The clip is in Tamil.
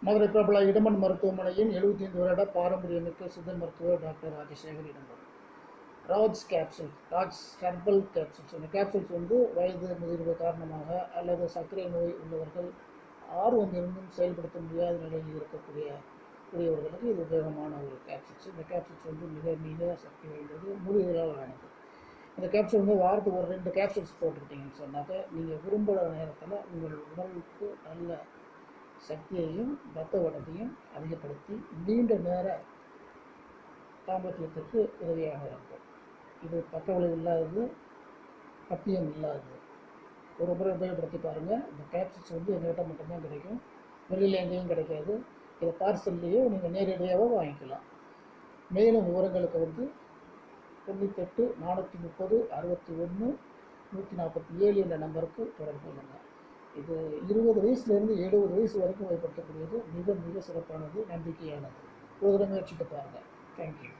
மதுரை பிரபல இடமன் மருத்துவமனையின் 75 வருட பாரம்பரியமிக்க சித்த மருத்துவர் டாக்டர் ராஜசேகர் இடமன். Raj capsules, Raj herbal capsules. இந்த கேப்சூல்ஸ் வயது முதிர்வு காரணமாக அல்லது சர்க்கரை நோய் உள்ளவர்கள் ஆர்வம் இருந்தும் செயல்படுத்த முடியாத நிலையில் இருக்கக்கூடியவர்களுக்கு இது உபயோகமான ஒரு கேப்சூல்ஸ். இந்த கேப்சூல்ஸ் மிக மிக சக்தி வாய்ந்தது, மூலிகைகளால் ஆனது. இந்த கேப்சூல் வாரத்துக்கு ஒரு 2 கேப்சூல்ஸ் போட்டுக்கிட்டீங்கன்னு சொன்னாக்க நீங்கள் விரும்புகிற நேரத்தில் உங்கள் உடலுக்கு நல்ல சக்தியையும் ரத்த ஓட்டத்தையும் அதிகப்படுத்தி நீண்ட நேர தாம்பத்தியத்திற்கு உதவியாக இருக்கும். இது பக்க விளைவு இல்லாதது, பத்தியம் இல்லாதது. ஒரு முறை உபயோகப்படுத்தி பாருங்கள். இந்த கேப்சூல்ஸ் எங்கள்கிட்ட மட்டும்தான் கிடைக்கும், வெளியில் எங்கேயும் கிடைக்காது. இதை பார்சல்லையோ நீங்கள் நேரடியாகவோ வாங்கிக்கலாம். மேலும் விவரங்களுக்கு 98 430 61 147 என்ற நம்பருக்கு தொடர்பு கொள்ளுங்கள். இது 20 வயசுலேருந்து 70 வயசு வரைக்கும் பயன்படுத்தக்கூடியது, மிக மிக சிறப்பானது, நம்பிக்கையானது. ஒரு தடவை முயற்சிட்டு பாருங்கள். தேங்க்யூ.